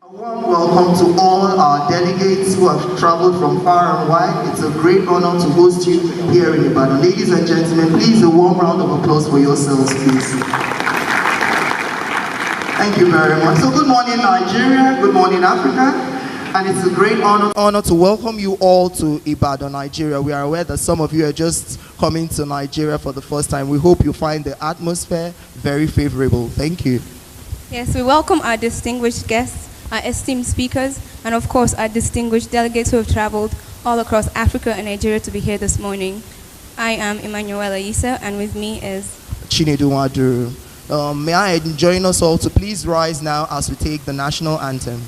A warm welcome to all our delegates who have traveled from far and wide. It's a great honor to host you here in Ibadan. Ladies and gentlemen, please a warm round of applause for yourselves, please. Thank you very much. So good morning, Nigeria. Good morning, Africa. And it's a great honor to welcome you all to Ibadan, Nigeria. We are aware that some of you are just coming to Nigeria for the first time. We hope you find the atmosphere very favorable. Thank you. Yes, we welcome our distinguished guests, our esteemed speakers, and of course our distinguished delegates who have traveled all across Africa and Nigeria to be here this morning. I am Emanuela Issa, and with me is Chinedu Waduru. May I join us all to please rise now as we take the national anthem.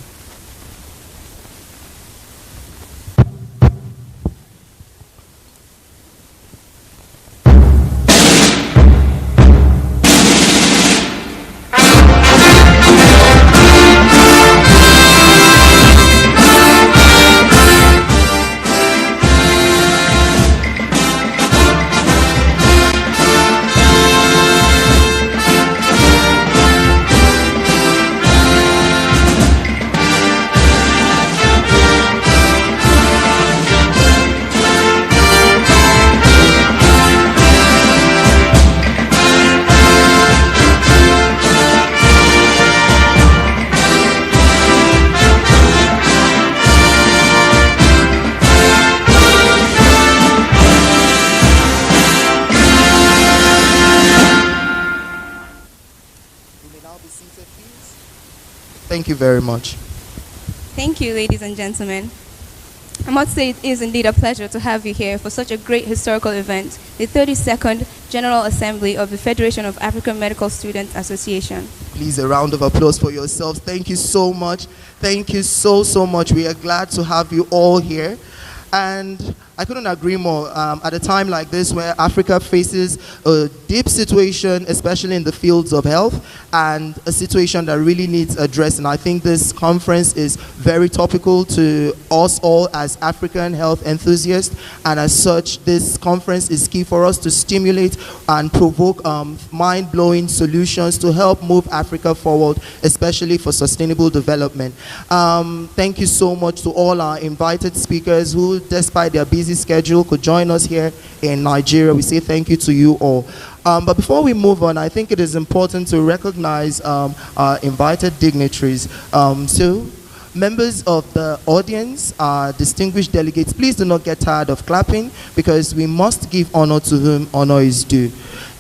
Thank you very much. Thank you, ladies and gentlemen. I must say it is indeed a pleasure to have you here for such a great historical event, the 32nd General Assembly of the Federation of African Medical Students Association. Please, a round of applause for yourselves. Thank you so much. Thank you so much. We are glad to have you all here. And I couldn't agree more. At a time like this where Africa faces a deep situation, especially in the fields of health, and a situation that really needs addressing. I think this conference is very topical to us all as African health enthusiasts, and as such, this conference is key for us to stimulate and provoke mind-blowing solutions to help move Africa forward, especially for sustainable development. Thank you so much to all our invited speakers who, despite their busy schedule, could join us here in Nigeria. We say thank you to you all. But before we move on, I think it is important to recognize our invited dignitaries. So, members of the audience, distinguished delegates, please do not get tired of clapping, because we must give honor to whom honor is due.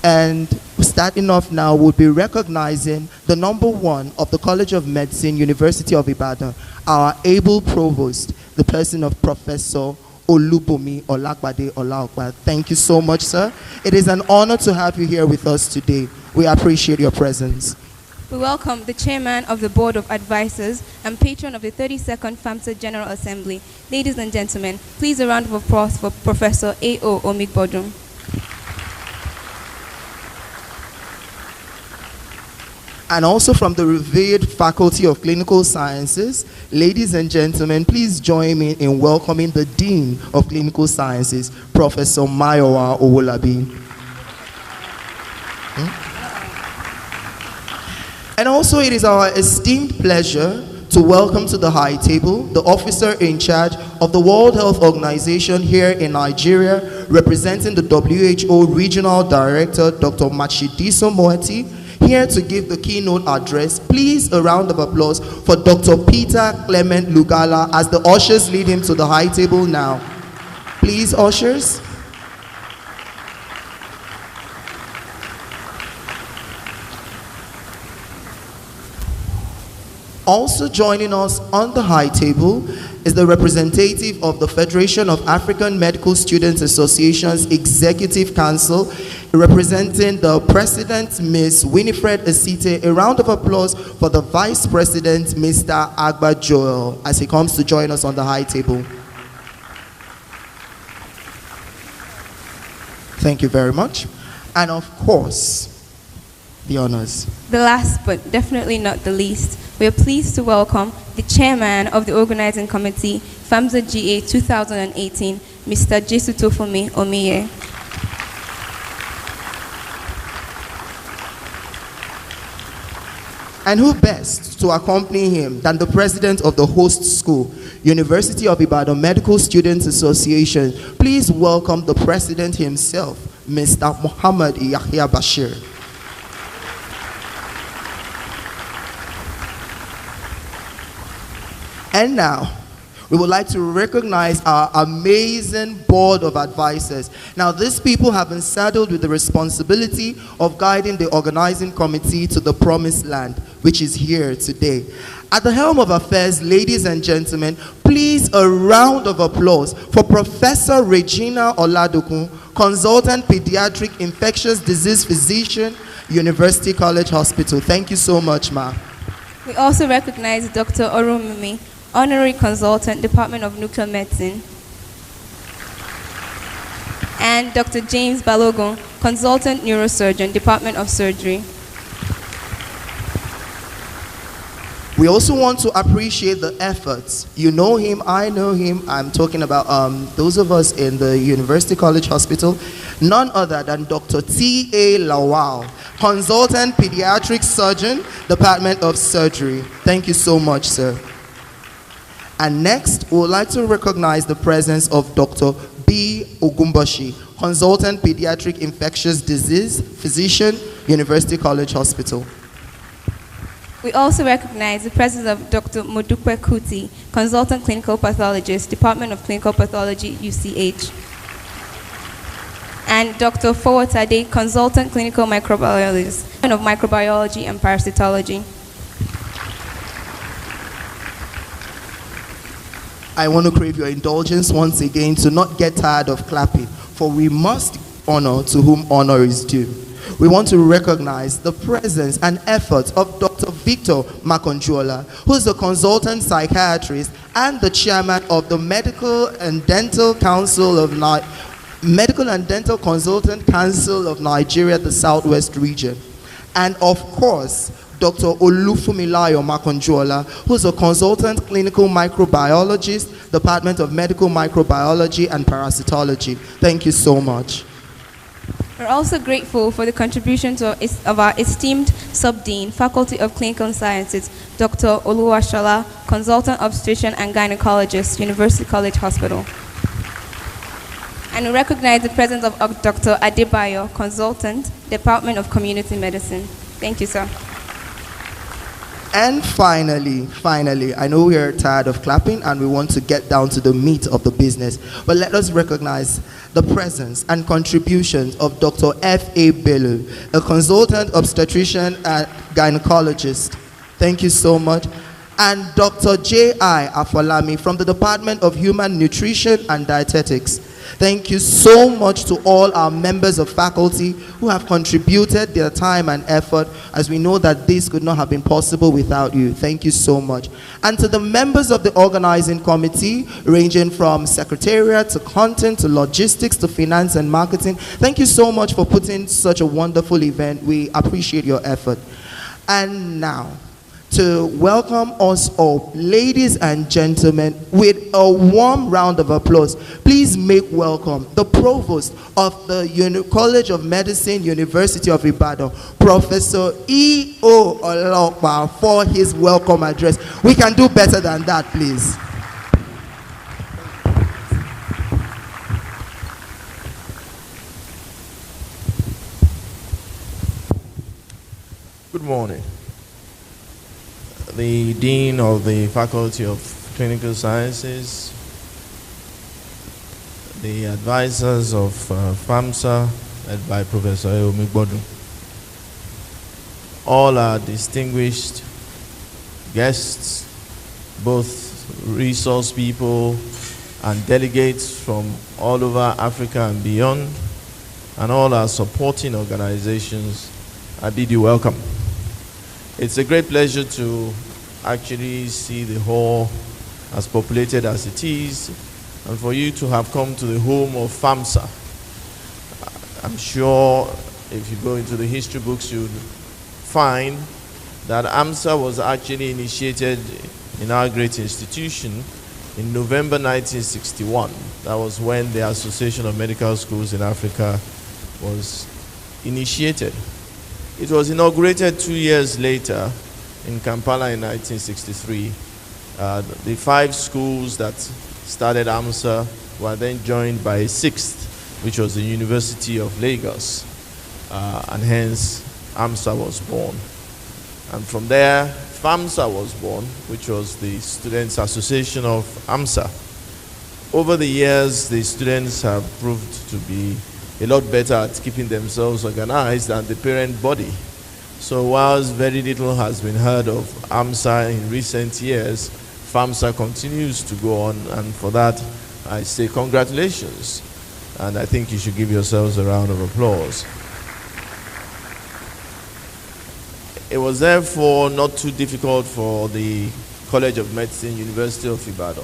And starting off now, we'll be recognizing the #1 of the College of Medicine, University of Ibadan, our able provost, the person of Professor Olubomi Olakbade Olaokpa. Thank you so much, sir. It is an honor to have you here with us today. We appreciate your presence. We welcome the chairman of the Board of Advisors and patron of the 32nd FAMSA General Assembly. Ladies and gentlemen, please a round of applause for Professor A.O. Omigbodun. And also from the revered Faculty of Clinical Sciences, ladies and gentlemen, please join me in welcoming the Dean of Clinical Sciences, Professor Mayowa Owolabi. And also it is our esteemed pleasure to welcome to the high table the officer in charge of the World Health Organization here in Nigeria, representing the WHO Regional Director, Dr. Matshidiso Moeti, here to give the keynote address. Please a round of applause for Dr. Peter Clement Lugala as the ushers lead him to the high table now. Please, ushers. Also joining us on the high table is the representative of the Federation of African Medical Students Association's Executive Council, representing the President, Ms. Winifred Esite. A round of applause for the Vice President, Mr. Agba Joel, as he comes to join us on the high table. Thank you very much. And of course, the honors. The last but definitely not the least, we are pleased to welcome the chairman of the organizing committee, FAMSA GA 2018, Mr. Jesu Tofumi Omiye. And who best to accompany him than the president of the host school, University of Ibadan Medical Students Association. Please welcome the president himself, Mr. Muhammad Yahya Bashir. And now, we would like to recognize our amazing board of advisors. Now, these people have been saddled with the responsibility of guiding the organizing committee to the promised land, which is here today. At the helm of affairs, ladies and gentlemen, please a round of applause for Professor Regina Oladokun, Consultant Pediatric Infectious Disease Physician, University College Hospital. Thank you so much, ma'am. We also recognize Dr. Orumimi, Honorary Consultant, Department of Nuclear Medicine, and Dr. James Balogun, Consultant Neurosurgeon, Department of Surgery. We also want to appreciate the efforts. You know him, I know him. I'm talking about those of us in the University College Hospital. None other than Dr. T.A. Lawal, Consultant Pediatric Surgeon, Department of Surgery. Thank you so much, sir. And next, we would like to recognize the presence of Dr. B. Ogumbashi, Consultant Pediatric Infectious Disease Physician, University College Hospital. We also recognize the presence of Dr. Modupe Kuti, Consultant Clinical Pathologist, Department of Clinical Pathology, UCH. And Dr. Fowotade, Consultant Clinical Microbiologist, Department of Microbiology and Parasitology. I want to crave your indulgence once again to not get tired of clapping, for we must honor to whom honor is due. We want to recognize the presence and efforts of Dr. Victor Makonjuola, who is a consultant psychiatrist and the chairman of the Medical and Dental Consultant Council of Nigeria, the Southwest region. And of course, Dr. Olufumilayo Makonjuola, who is a consultant clinical microbiologist, Department of Medical Microbiology and Parasitology. Thank you so much. We're also grateful for the contributions of our esteemed Sub-Dean, Faculty of Clinical Sciences, Dr. Oluwashola, Consultant Obstetrician and Gynecologist, University College Hospital. And we recognize the presence of Dr. Adebayo, Consultant, Department of Community Medicine. Thank you, sir. And finally, I know we are tired of clapping and we want to get down to the meat of the business, but let us recognize the presence and contributions of Dr. F.A. Bello, a consultant obstetrician and gynecologist. Thank you so much. And Dr. J.I. Afolami from the Department of Human Nutrition and Dietetics. Thank you so much to all our members of faculty who have contributed their time and effort, as we know that this could not have been possible without you. Thank you so much. And to the members of the organizing committee, ranging from secretariat to content to logistics to finance and marketing, thank you so much for putting such a wonderful event. We appreciate your effort. And now, to welcome us all, ladies and gentlemen, with a warm round of applause, please make welcome the Provost of the College of Medicine, University of Ibadan, Professor E.O. Olokpa, for his welcome address. We can do better than that, please. Good morning. The Dean of the Faculty of Clinical Sciences, the advisors of FAMSA, led by Professor Eomigbodu, all our distinguished guests, both resource people and delegates from all over Africa and beyond, and all our supporting organizations, I bid you welcome. It's a great pleasure to actually see the hall as populated as it is, and for you to have come to the home of FAMSA. I'm sure if you go into the history books, you'll find that AMSA was actually initiated in our great institution in November 1961. That was when the Association of Medical Schools in Africa was initiated. It was inaugurated 2 years later in Kampala in 1963. The 5 schools that started AMSA were then joined by a 6th, which was the University of Lagos, and hence AMSA was born. And from there, FAMSA was born, which was the Students' Association of AMSA. Over the years, the students have proved to be a lot better at keeping themselves organized than the parent body. So whilst very little has been heard of AMSA in recent years, FAMSA continues to go on, and for that, I say congratulations. And I think you should give yourselves a round of applause. It was therefore not too difficult for the College of Medicine, University of Ibadan,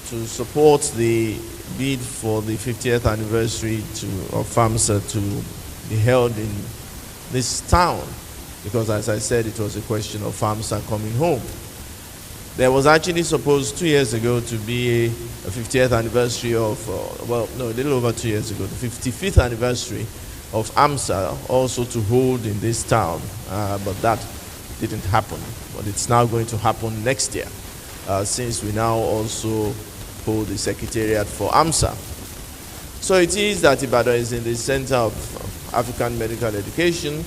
to support the bid for the 50th anniversary of FAMSA to be held in this town, because as I said, it was a question of FAMSA coming home. There was actually supposed 2 years ago to be a 50th anniversary of, a little over 2 years ago, the 55th anniversary of AMSA, also to hold in this town, but that didn't happen. But it's now going to happen next year, since we now also hold the secretariat for AMSA. So it is that Ibadan is in the center of African medical education,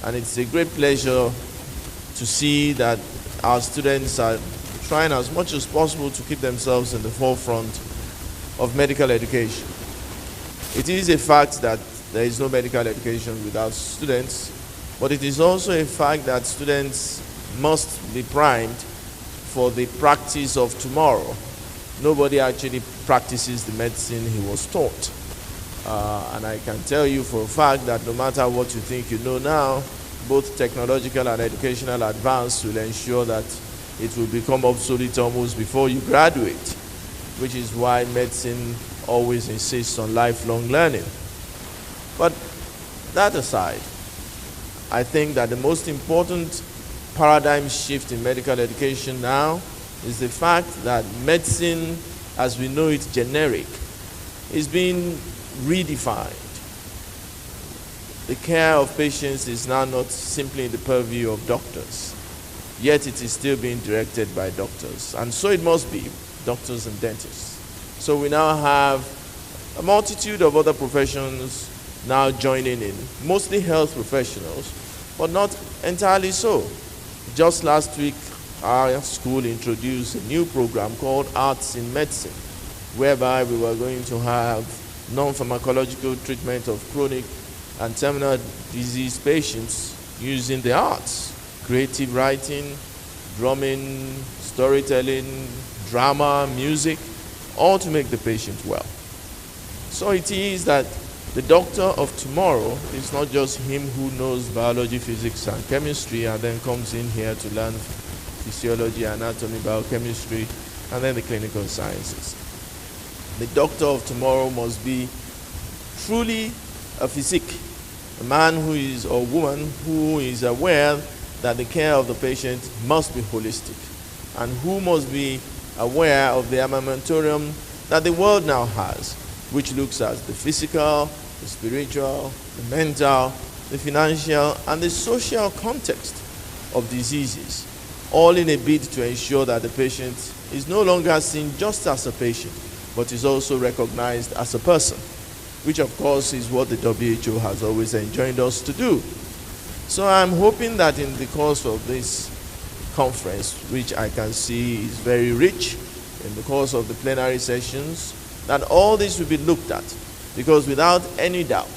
and it's a great pleasure to see that our students are trying as much as possible to keep themselves in the forefront of medical education. It is a fact that there is no medical education without students, but it is also a fact that students must be primed for the practice of tomorrow. Nobody actually practices the medicine he was taught. And I can tell you for a fact that no matter what you think you know now, both technological and educational advance will ensure that it will become obsolete almost before you graduate, which is why medicine always insists on lifelong learning. But that aside, I think that the most important paradigm shift in medical education now is the fact that medicine, as we know it generic, is being redefined. The care of patients is now not simply in the purview of doctors, yet it is still being directed by doctors. And so it must be, doctors and dentists. So we now have a multitude of other professions now joining in, mostly health professionals, but not entirely so. Just last week, our school introduced a new program called Arts in Medicine, whereby we were going to have non-pharmacological treatment of chronic and terminal disease patients using the arts, creative writing, drumming, storytelling, drama, music, all to make the patient well. So it is that the doctor of tomorrow is not just him who knows biology, physics, and chemistry and then comes in here to learn physiology, anatomy, biochemistry, and then the clinical sciences. The doctor of tomorrow must be truly a physique, a man who is, or woman who is aware that the care of the patient must be holistic, and who must be aware of the armamentarium that the world now has, which looks at the physical, the spiritual, the mental, the financial, and the social context of diseases, all in a bid to ensure that the patient is no longer seen just as a patient, but is also recognized as a person, which of course is what the WHO has always enjoined us to do. So I'm hoping that in the course of this conference, which I can see is very rich, in the course of the plenary sessions, that all this will be looked at, because without any doubt,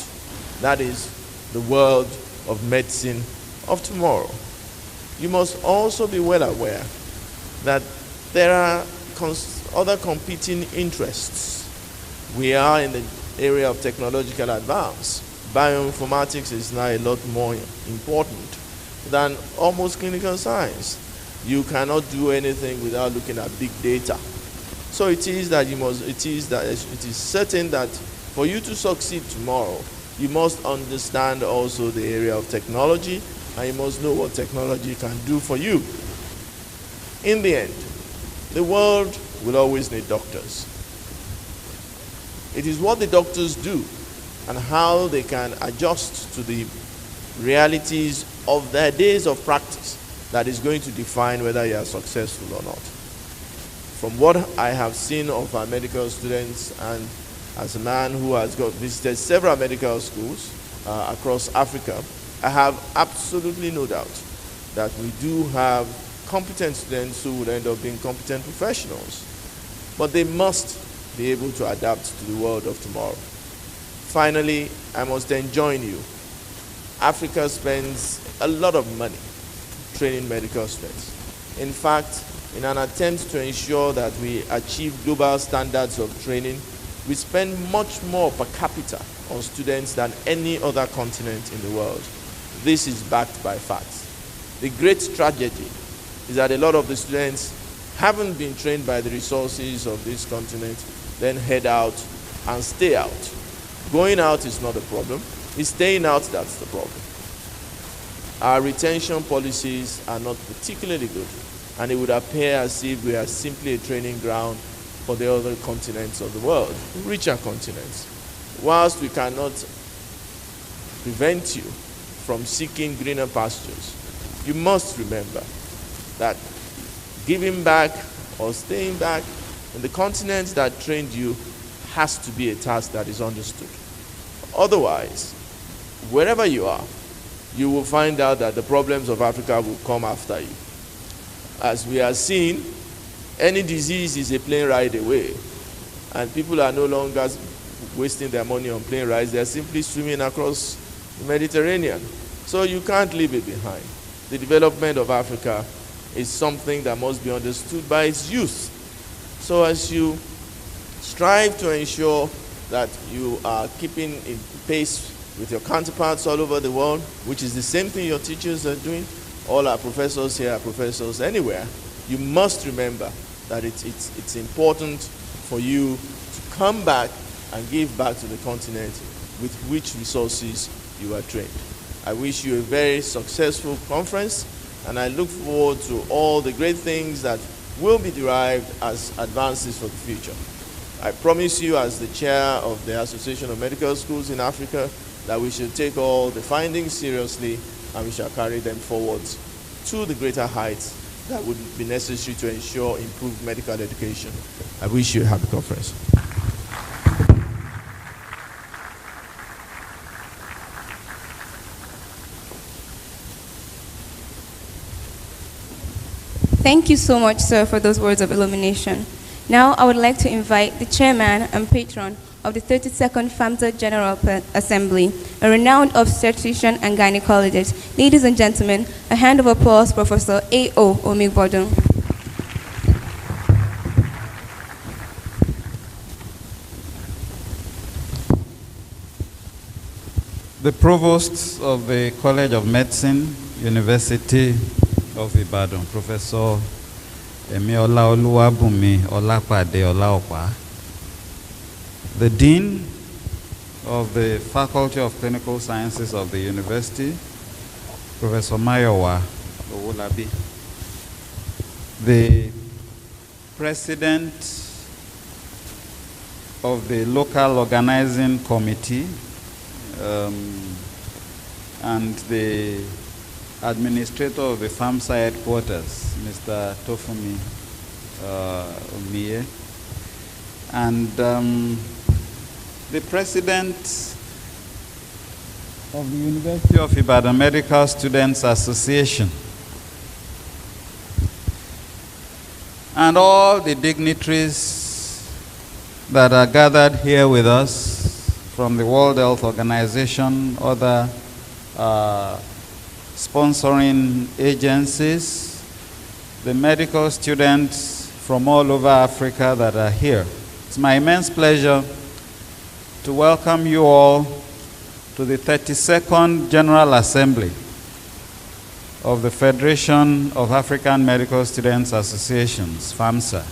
that is the world of medicine of tomorrow. You must also be well aware that there are other competing interests. We are in the area of technological advance. Bioinformatics is now a lot more important than almost clinical science. You cannot do anything without looking at big data. So it is certain that for you to succeed tomorrow, you must understand also the area of technology, and you must know what technology can do for you. In the end, the world will always need doctors. It is what the doctors do and how they can adjust to the realities of their days of practice that is going to define whether you are successful or not. From what I have seen of our medical students, and as a man who has visited several medical schools across Africa, I have absolutely no doubt that we do have competent students who would end up being competent professionals. But they must be able to adapt to the world of tomorrow. Finally, I must enjoin you. Africa spends a lot of money training medical students. In fact, in an attempt to ensure that we achieve global standards of training, we spend much more per capita on students than any other continent in the world. This is backed by facts. The great tragedy is that a lot of the students haven't been trained by the resources of this continent, then head out and stay out. Going out is not a problem. It's staying out that's the problem. Our retention policies are not particularly good, and it would appear as if we are simply a training ground for the other continents of the world, richer continents. Whilst we cannot prevent you from seeking greener pastures, you must remember that giving back or staying back in the continents that trained you has to be a task that is understood. Otherwise, wherever you are, you will find out that the problems of Africa will come after you. As we are seeing, any disease is a plane ride away, and people are no longer wasting their money on plane rides. They are simply swimming across the Mediterranean. So you can't leave it behind. The development of Africa is something that must be understood by its youth. So as you strive to ensure that you are keeping in pace with your counterparts all over the world, which is the same thing your teachers are doing, all our professors here are professors anywhere, you must remember that it's important for you to come back and give back to the continent with which resources you are trained. I wish you a very successful conference, and I look forward to all the great things that will be derived as advances for the future. I promise you, as the chair of the Association of Medical Schools in Africa, that we should take all the findings seriously, and we shall carry them forward to the greater heights that would be necessary to ensure improved medical education. I wish you a happy conference. Thank you so much, sir, for those words of illumination. Now, I would like to invite the chairman and patron of the 32nd FAMSA General Assembly, a renowned obstetrician and gynecologist. Ladies and gentlemen, a hand of applause, Professor A.O. Omigbodun. The Provost of the College of Medicine, University of Ibadan, Professor Emiola Oluwabunmi Olapade Olaopa, the Dean of the Faculty of Clinical Sciences of the University, Professor Mayowa Owolabi, the President of the Local Organizing Committee, and the Administrator of the FAMSA headquarters, Mr. Tofumi Omie, and the President of the University of Ibadan Medical Students Association, and all the dignitaries that are gathered here with us from the World Health Organization, other sponsoring agencies, the medical students from all over Africa that are here. It's my immense pleasure to welcome you all to the 32nd General Assembly of the Federation of African Medical Students Associations, FAMSA,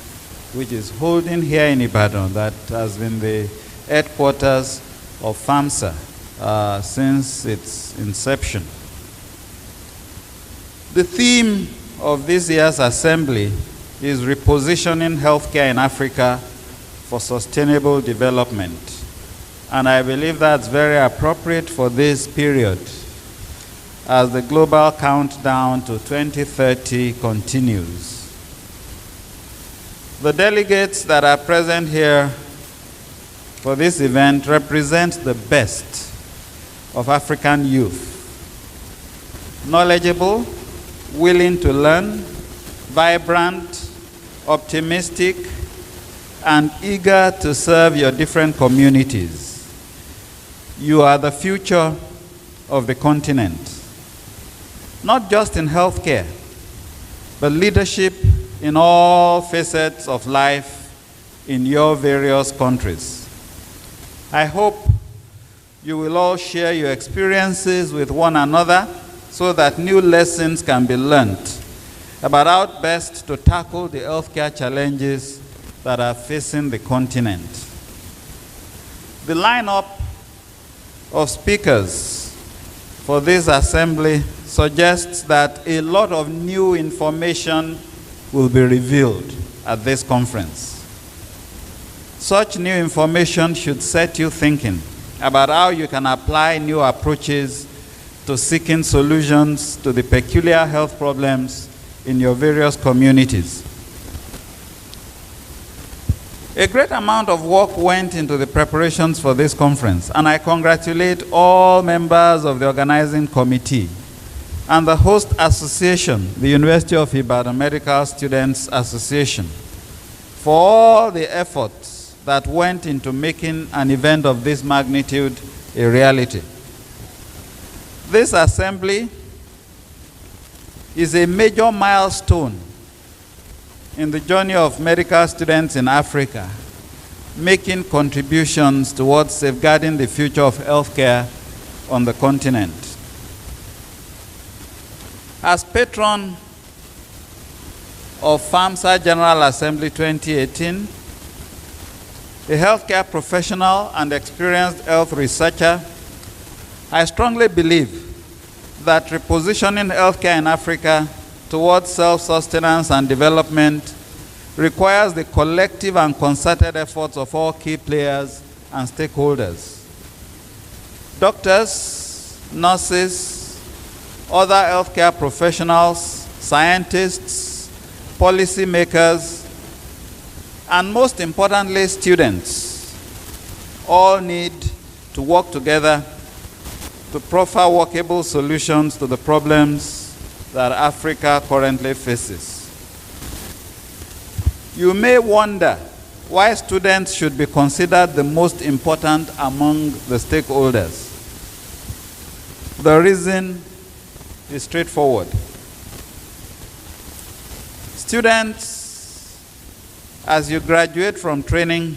which is holding here in Ibadan, that has been the headquarters of FAMSA since its inception. The theme of this year's assembly is repositioning healthcare in Africa for sustainable development. And I believe that's very appropriate for this period, as the global countdown to 2030 continues. The delegates that are present here for this event represent the best of African youth. Knowledgeable, willing to learn, vibrant, optimistic, and eager to serve your different communities. You are the future of the continent, not just in healthcare, but leadership in all facets of life in your various countries. I hope you will all share your experiences with one another so that new lessons can be learned about how best to tackle the healthcare challenges that are facing the continent. The lineup of speakers for this assembly suggests that a lot of new information will be revealed at this conference. Such new information should set you thinking about how you can apply new approaches to seeking solutions to the peculiar health problems in your various communities. A great amount of work went into the preparations for this conference, and I congratulate all members of the organizing committee and the host association, the University of Ibadan Medical Students Association, for all the efforts that went into making an event of this magnitude a reality. This assembly is a major milestone in the journey of medical students in Africa, making contributions towards safeguarding the future of healthcare on the continent. As patron of FAMSA General Assembly 2018, a healthcare professional and experienced health researcher, I strongly believe that repositioning healthcare in Africa towards self-sustenance and development requires the collective and concerted efforts of all key players and stakeholders. Doctors, nurses, other healthcare professionals, scientists, policymakers, and most importantly, students, all need to work together to proffer workable solutions to the problems that Africa currently faces. You may wonder why students should be considered the most important among the stakeholders. The reason is straightforward. Students, as you graduate from training,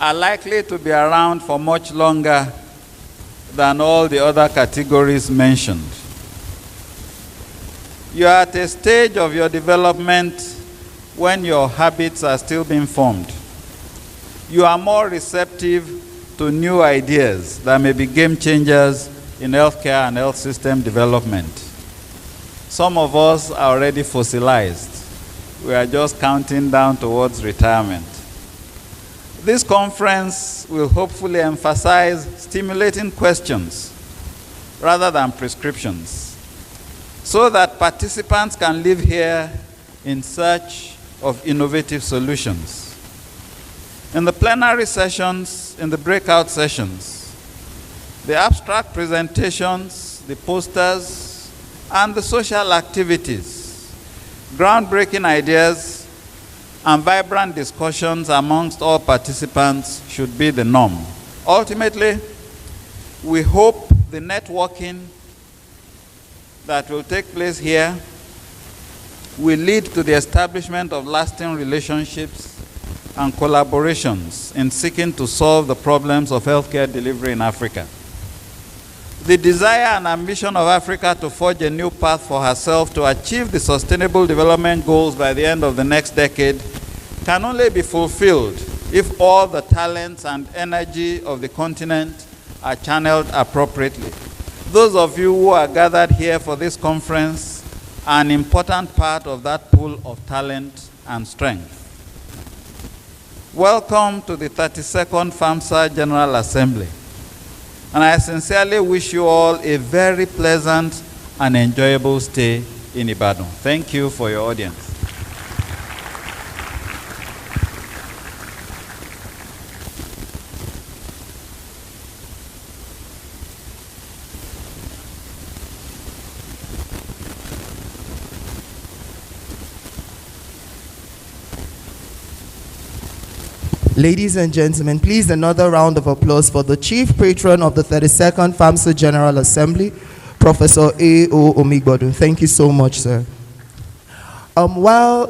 are likely to be around for much longer than all the other categories mentioned. You are at a stage of your development when your habits are still being formed. You are more receptive to new ideas that may be game changers in healthcare and health system development. Some of us are already fossilized. We are just counting down towards retirement. This conference will hopefully emphasize stimulating questions rather than prescriptions, so that participants can live here in search of innovative solutions. In the plenary sessions, in the breakout sessions, the abstract presentations, the posters, and the social activities, groundbreaking ideas, and vibrant discussions amongst all participants should be the norm. Ultimately, we hope the networking that will take place here will lead to the establishment of lasting relationships and collaborations in seeking to solve the problems of healthcare delivery in Africa. The desire and ambition of Africa to forge a new path for herself to achieve the Sustainable Development Goals by the end of the next decade can only be fulfilled if all the talents and energy of the continent are channeled appropriately. Those of you who are gathered here for this conference are an important part of that pool of talent and strength. Welcome to the 32nd FAMSA General Assembly. And I sincerely wish you all a very pleasant and enjoyable stay in Ibadan. Thank you for your audience. Ladies and gentlemen, please another round of applause for the Chief Patron of the 32nd FAMSA General Assembly, Professor A.O. Omigbodu. Thank you so much, sir. While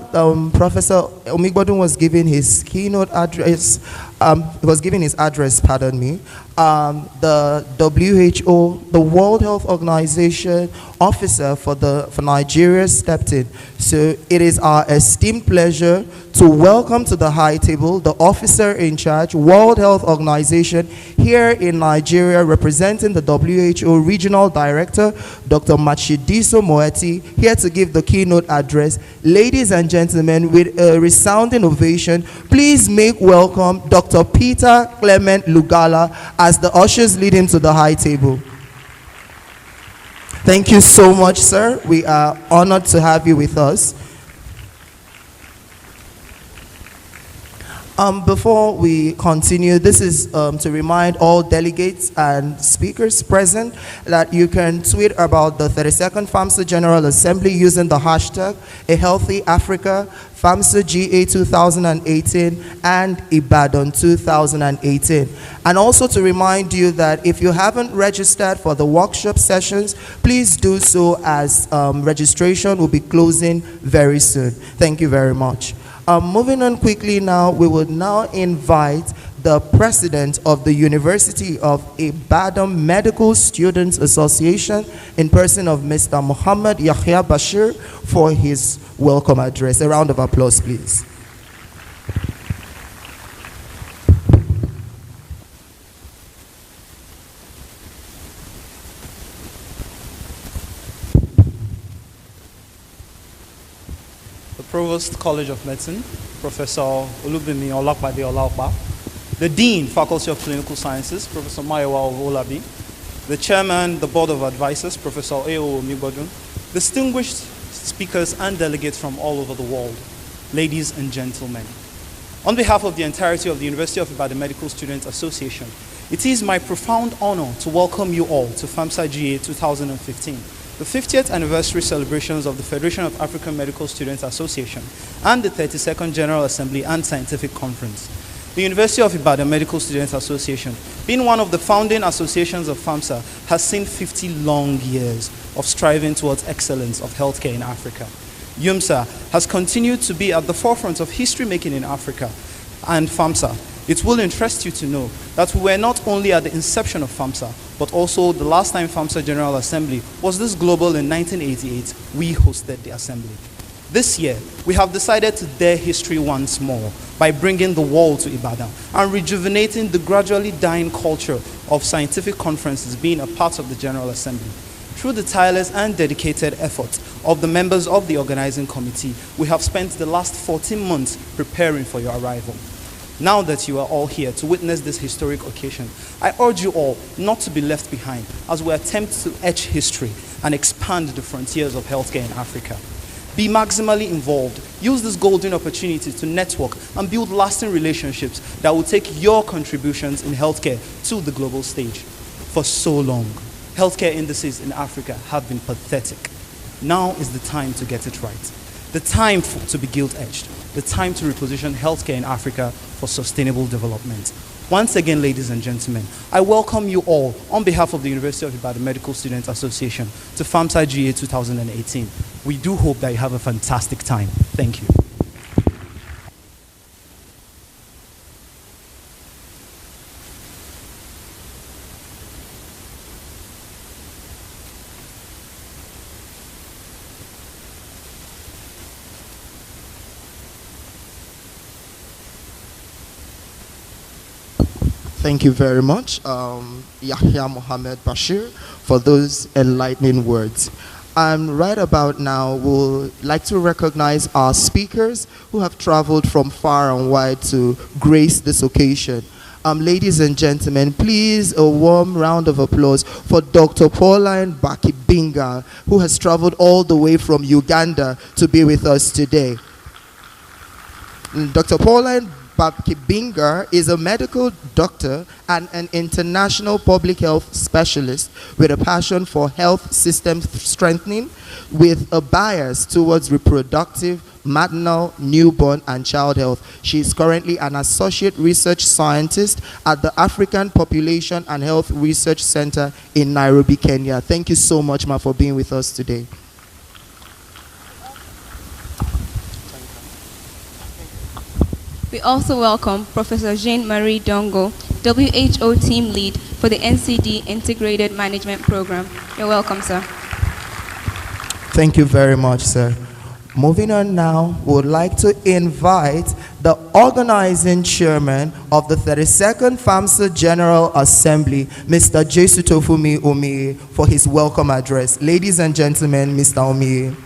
Professor Omigbodu was giving his keynote address, the WHO, the World Health Organization officer for Nigeria stepped in. So it is our esteemed pleasure to welcome to the high table the officer in charge, World Health Organization here in Nigeria, representing the WHO Regional Director, Dr. Matshidiso Moeti, here to give the keynote address. Ladies and gentlemen, with a resounding ovation, please make welcome Dr. Peter Clement Lugala as the ushers lead him to the high table. Thank you so much, sir. We are honored to have you with us. Before we continue, this is to remind all delegates and speakers present that you can tweet about the 32nd FAMSA General Assembly using the hashtag A Healthy Africa, FAMSA GA 2018, and Ibadan 2018. And also to remind you that if you haven't registered for the workshop sessions, please do so, as registration will be closing very soon. Thank you very much. Moving on quickly now, we would now invite the president of the University of Ibadan Medical Students Association in person of Mr. Muhammad Yahya Bashir for his welcome address. A round of applause, please. Provost College of Medicine, Professor Olubimi Olakpade Olakpa, the Dean, Faculty of Clinical Sciences, Professor Mayowa Olabi, the Chairman, the Board of Advisors, Professor A.O. Omigbodu, distinguished speakers and delegates from all over the world, ladies and gentlemen. On behalf of the entirety of the University of Ibadan Medical Students Association, it is my profound honor to welcome you all to FAMSA GA 2015. The 50th anniversary celebrations of the Federation of African Medical Students Association and the 32nd General Assembly and Scientific Conference. The University of Ibadan Medical Students Association, being one of the founding associations of FAMSA, has seen 50 long years of striving towards excellence of healthcare in Africa. UMSA has continued to be at the forefront of history making in Africa, and FAMSA. It will interest you to know that we were not only at the inception of FAMSA, but also the last time FAMSA General Assembly was this global in 1988, we hosted the assembly. This year, we have decided to dare history once more by bringing the world to Ibadan and rejuvenating the gradually dying culture of scientific conferences being a part of the General Assembly. Through the tireless and dedicated efforts of the members of the organizing committee, we have spent the last 14 months preparing for your arrival. Now that you are all here to witness this historic occasion, I urge you all not to be left behind as we attempt to etch history and expand the frontiers of healthcare in Africa. Be maximally involved. Use this golden opportunity to network and build lasting relationships that will take your contributions in healthcare to the global stage. For so long, healthcare indices in Africa have been pathetic. Now is the time to get it right. The time to be gilt-edged. The time to reposition healthcare in Africa for sustainable development. Once again, ladies and gentlemen, I welcome you all on behalf of the University of Ibadan Medical Students Association to FAMSA GA 2018. We do hope that you have a fantastic time. Thank you. Thank you very much, Yahya Mohammed Bashir, for those enlightening words. And right about now, we'll like to recognize our speakers who have traveled from far and wide to grace this occasion. Ladies and gentlemen, please a warm round of applause for Dr. Pauline Bakibinga, who has traveled all the way from Uganda to be with us today. Dr. Pauline Bakibinga is a medical doctor and an international public health specialist with a passion for health system strengthening, with a bias towards reproductive, maternal, newborn, and child health. She is currently an associate research scientist at the African Population and Health Research Center in Nairobi, Kenya. Thank you so much, ma, for being with us today. We also welcome Professor Jean-Marie Dongo, WHO Team Lead for the NCD Integrated Management Program. You're welcome, sir. Thank you very much, sir. Moving on now, we would like to invite the organizing chairman of the 32nd FAMSA General Assembly, Mr. Jesutofumi Omie, for his welcome address. Ladies and gentlemen, Mr. Omie.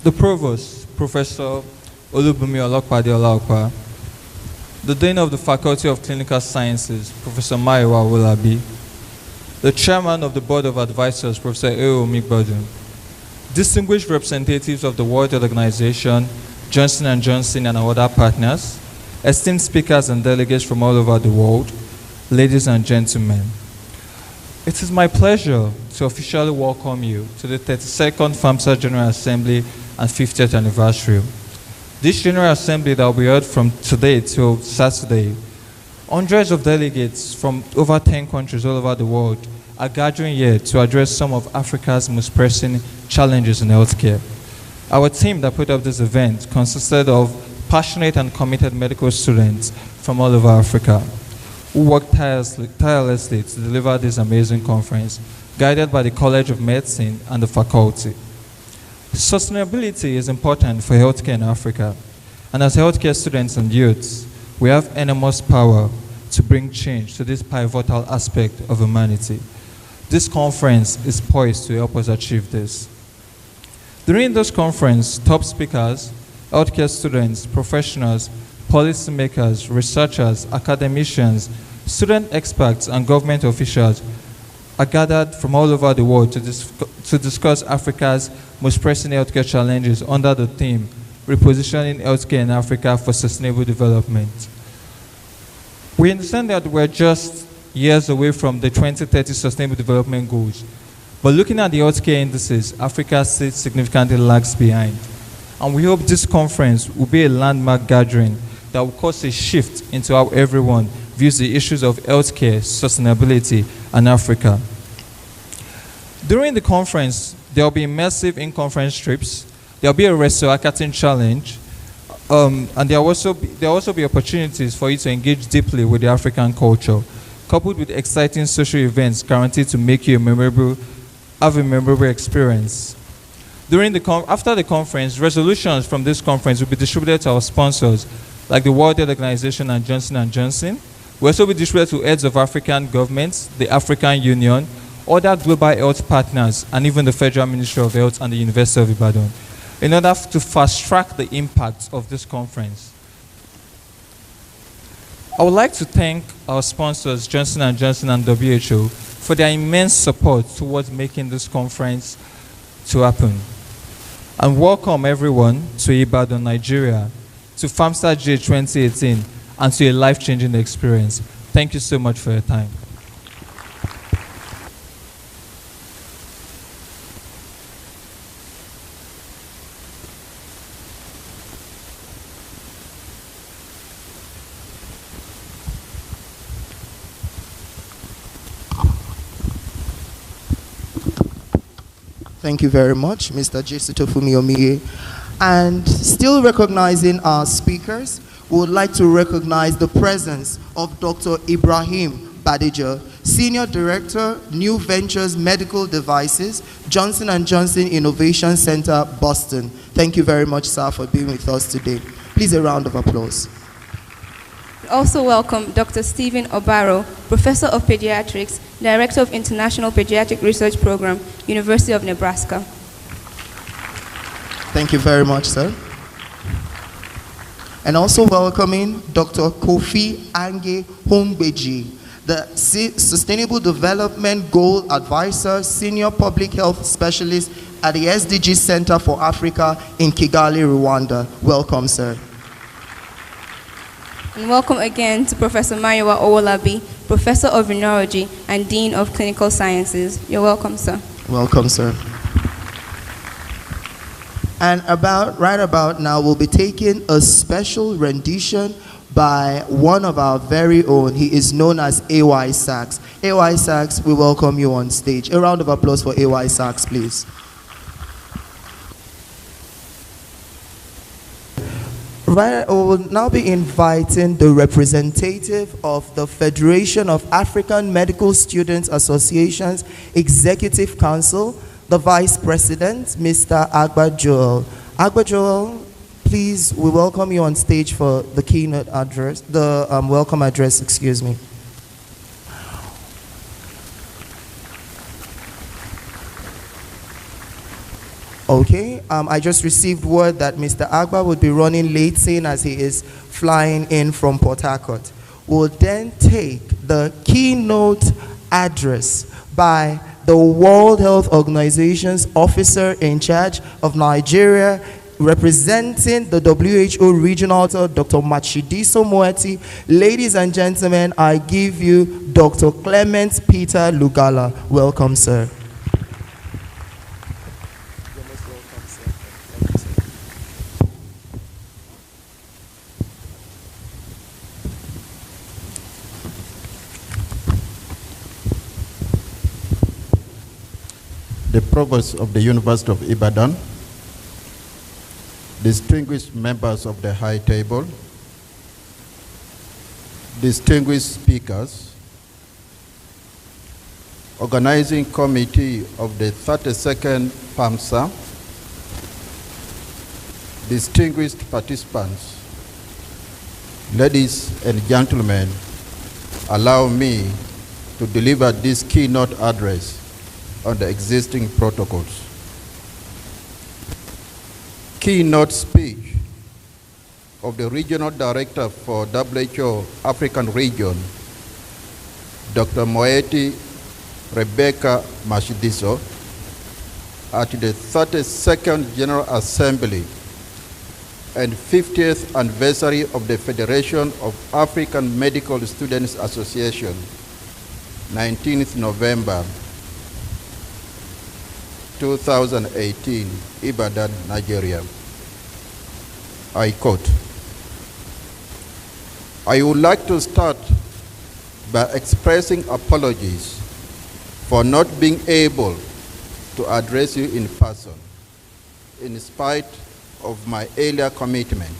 The Provost, Professor Olubunmi Olokpade Olaokpa, the Dean of the Faculty of Clinical Sciences, Professor Maiwa Wolabi, the Chairman of the Board of Advisors, Professor Eo Migbodun, distinguished representatives of the World Health Organization, Johnson & Johnson and our other partners, esteemed speakers and delegates from all over the world, ladies and gentlemen. It is my pleasure to officially welcome you to the 32nd FAMSA General Assembly and 50th anniversary. This General Assembly that will be held from today till Saturday, hundreds of delegates from over 10 countries all over the world are gathering here to address some of Africa's most pressing challenges in healthcare. Our team that put up this event consisted of passionate and committed medical students from all over Africa who worked tirelessly to deliver this amazing conference, guided by the College of Medicine and the faculty. Sustainability is important for healthcare in Africa, and as healthcare students and youths, we have enormous power to bring change to this pivotal aspect of humanity. This conference is poised to help us achieve this. During this conference, top speakers, healthcare students, professionals, policymakers, researchers, academicians, student experts, and government officials are gathered from all over the world to discuss Africa's most pressing healthcare challenges under the theme, Repositioning Healthcare in Africa for Sustainable Development. We understand that we're just years away from the 2030 Sustainable Development Goals, but looking at the healthcare indices, Africa still significantly lags behind. And we hope this conference will be a landmark gathering that will cause a shift into how everyone views the issues of healthcare, sustainability, and Africa. During the conference, there will be immersive in-conference trips, there will be a wrestle-hackathon challenge, and there will also be opportunities for you to engage deeply with the African culture, coupled with exciting social events guaranteed to make you have a memorable experience. After the conference, resolutions from this conference will be distributed to our sponsors, like the World Health Organization and Johnson & Johnson. Will also be distributed to heads of African governments, the African Union, other global health partners, and even the Federal Ministry of Health and the University of Ibadan, in order to fast-track the impact of this conference. I would like to thank our sponsors, Johnson & Johnson and WHO, for their immense support towards making this conference to happen. And welcome everyone to Ibadan, Nigeria, to FAMSA J 2018, and to a life-changing experience. Thank you so much for your time. Thank you very much, Mr. Jesutofumi Omie. And still recognizing our speakers, we would like to recognize the presence of Dr. Ibrahim Badija, Senior Director, New Ventures Medical Devices, Johnson & Johnson Innovation Center, Boston. Thank you very much, sir, for being with us today. Please, a round of applause. We also welcome Dr. Stephen Obaro, Professor of Pediatrics, Director of International Pediatric Research Program, University of Nebraska. Thank you very much, sir. And also welcoming Dr. Kofi Ange Hongbeji, the Sustainable Development Goal Advisor, Senior Public Health Specialist at the SDG Center for Africa in Kigali, Rwanda. Welcome, sir. And welcome again to Professor Mayowa Owolabi, Professor of Venereology and Dean of Clinical Sciences. You're welcome, sir. Welcome, sir. And right about now, we'll be taking a special rendition by one of our very own. He is known as AY Sax. AY Sax, we welcome you on stage. A round of applause for AY Sax, please. Right, I will now be inviting the representative of the Federation of African Medical Students Associations Executive Council, the Vice President, Mr. Agba Joel. Agba Joel, please, we welcome you on stage for the keynote address, the welcome address, excuse me. Okay, I just received word that Mr. Agba would be running late, saying as he is flying in from Port Harcourt. We'll then take the keynote address by the World Health Organization's officer in charge of Nigeria, representing the WHO regional author, Dr. Matshidiso Moeti. Ladies and gentlemen, I give you Dr. Clement Peter Lugala. Welcome, sir. The Provost of the University of Ibadan, distinguished members of the High Table, distinguished speakers, organizing committee of the 32nd FAMSA, distinguished participants, ladies and gentlemen, allow me to deliver this keynote address on the existing protocols. Keynote speech of the Regional Director for WHO African Region, Dr. Moeti Rebecca Mashidiso, at the 32nd General Assembly and 50th anniversary of the Federation of African Medical Students Association, 19th November 2018, Ibadan, Nigeria. I quote, I would like to start by expressing apologies for not being able to address you in person, in spite of my earlier commitment.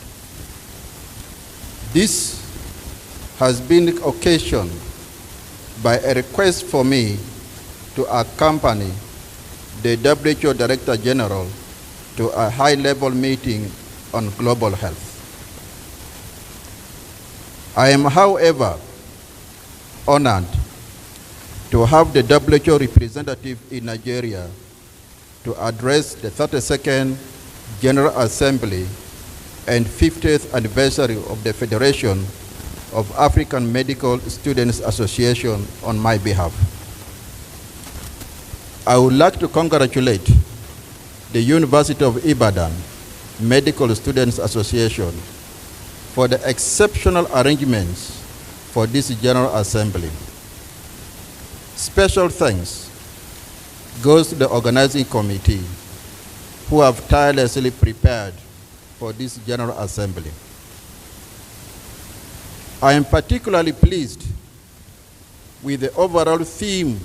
This has been occasioned by a request for me to accompany the WHO Director General to a high-level meeting on global health. I am, however, honored to have the WHO representative in Nigeria to address the 32nd General Assembly and 50th anniversary of the Federation of African Medical Students Association on my behalf. I would like to congratulate the University of Ibadan Medical Students Association for the exceptional arrangements for this General Assembly. Special thanks goes to the organizing committee who have tirelessly prepared for this General Assembly. I am particularly pleased with the overall theme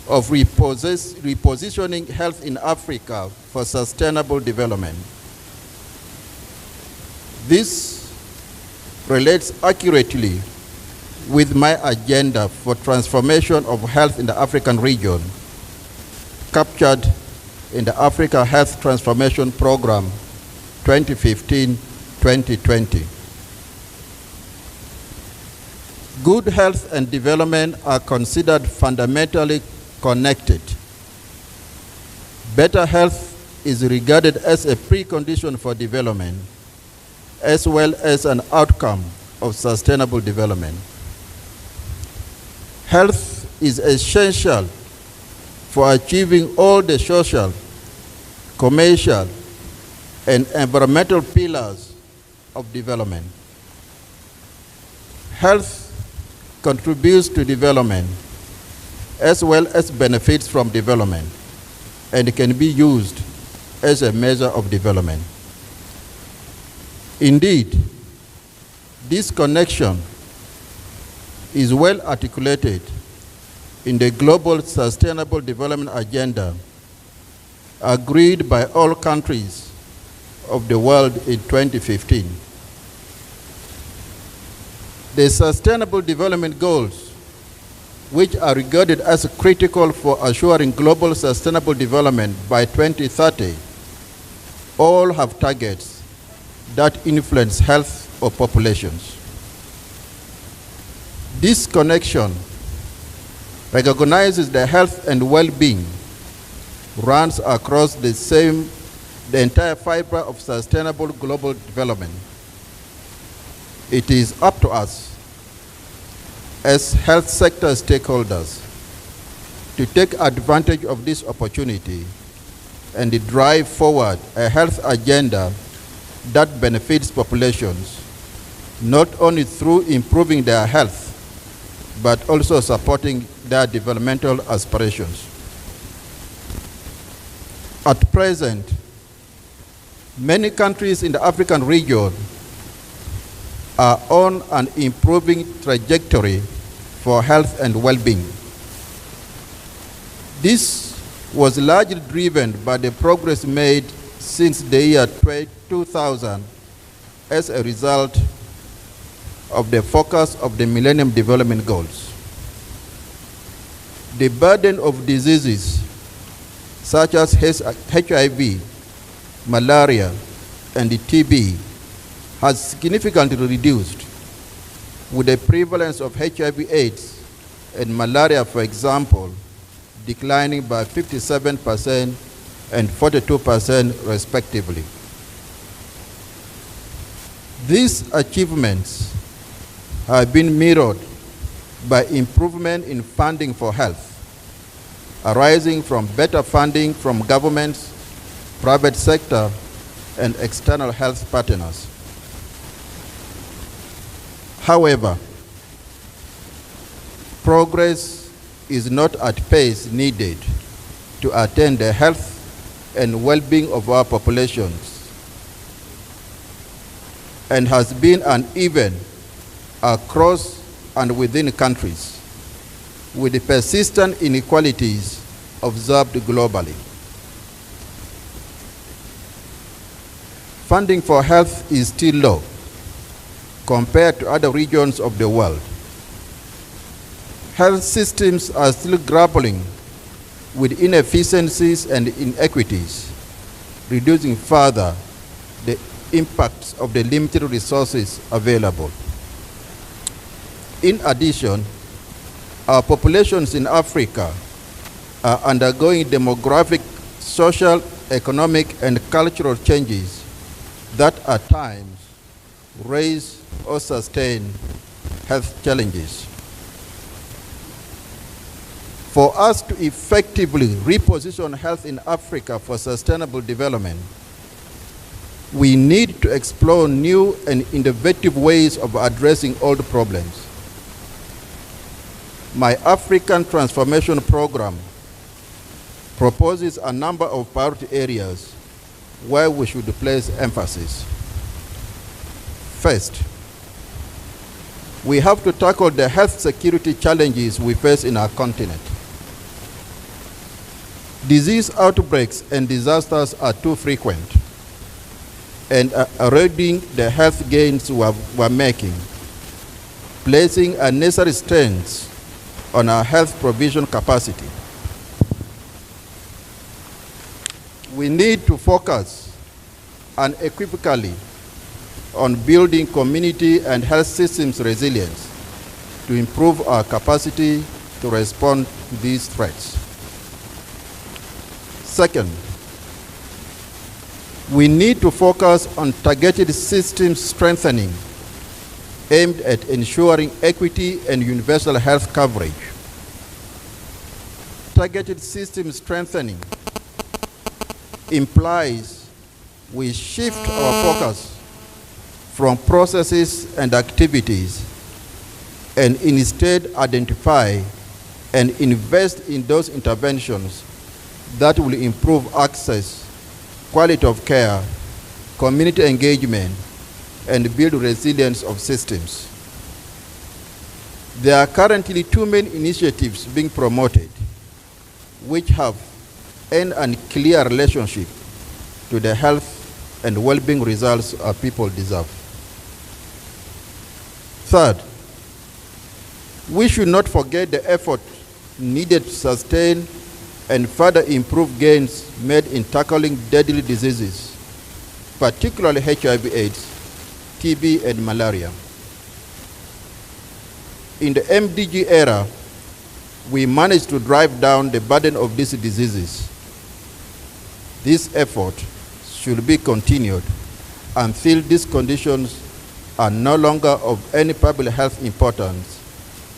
of repositioning health in Africa for sustainable development. This relates accurately with my agenda for transformation of health in the African region, captured in the Africa Health Transformation Program 2015-2020. Good health and development are considered fundamentally connected. Better health is regarded as a precondition for development, as well as an outcome of sustainable development. Health is essential for achieving all the social, commercial, and environmental pillars of development. Health contributes to development as well as benefits from development, and can be used as a measure of development. Indeed, this connection is well articulated in the Global Sustainable Development Agenda agreed by all countries of the world in 2015. The Sustainable Development Goals, which are regarded as critical for assuring global sustainable development by 2030, all have targets that influence health of populations. This connection recognizes the health and well-being runs across the entire fiber of sustainable global development. It is up to us as health sector stakeholders to take advantage of this opportunity and drive forward a health agenda that benefits populations, not only through improving their health, but also supporting their developmental aspirations. At present, many countries in the African region are on an improving trajectory for health and well-being. This was largely driven by the progress made since the year 2000 as a result of the focus of the Millennium Development Goals. The burden of diseases such as HIV, malaria, and TB has significantly reduced, with the prevalence of HIV/AIDS and malaria, for example, declining by 57% and 42% respectively. These achievements have been mirrored by improvement in funding for health, arising from better funding from governments, private sector, and external health partners. However, progress is not at pace needed to attain the health and well-being of our populations, and has been uneven across and within countries, with the persistent inequalities observed globally. Funding for health is still low compared to other regions of the world. Health systems are still grappling with inefficiencies and inequities, reducing further the impacts of the limited resources available. In addition, our populations in Africa are undergoing demographic, social, economic, and cultural changes that at times raise or sustain health challenges. For us to effectively reposition health in Africa for sustainable development, we need to explore new and innovative ways of addressing old problems. My African Transformation Program proposes a number of priority areas where we should place emphasis. First, we have to tackle the health security challenges we face in our continent. Disease outbreaks and disasters are too frequent and are eroding the health gains we're making, placing unnecessary strains on our health provision capacity. We need to focus unequivocally on building community and health systems resilience to improve our capacity to respond to these threats. Second, we need to focus on targeted systems strengthening aimed at ensuring equity and universal health coverage. Targeted system strengthening implies we shift our focus from processes and activities and instead identify and invest in those interventions that will improve access, quality of care, community engagement, and build resilience of systems. There are currently two main initiatives being promoted, which have an unclear relationship to the health and well-being results our people deserve. Third, we should not forget the effort needed to sustain and further improve gains made in tackling deadly diseases, particularly HIV/AIDS, TB, and malaria. In the MDG era, we managed to drive down the burden of these diseases. This effort should be continued until these conditions are no longer of any public health importance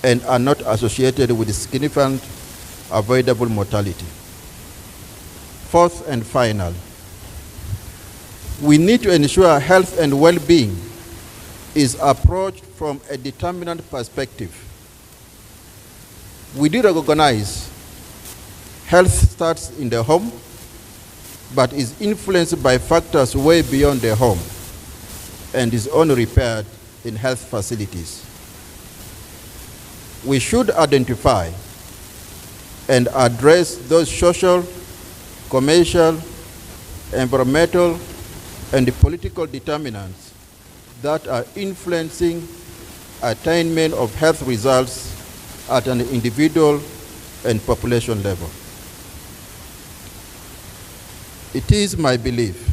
and are not associated with significant avoidable mortality. Fourth and final, we need to ensure health and well-being is approached from a determinant perspective. We do recognize health starts in the home, but is influenced by factors way beyond the home and is only repaired in health facilities. We should identify and address those social, commercial, environmental, and political determinants that are influencing attainment of health results at an individual and population level. It is my belief,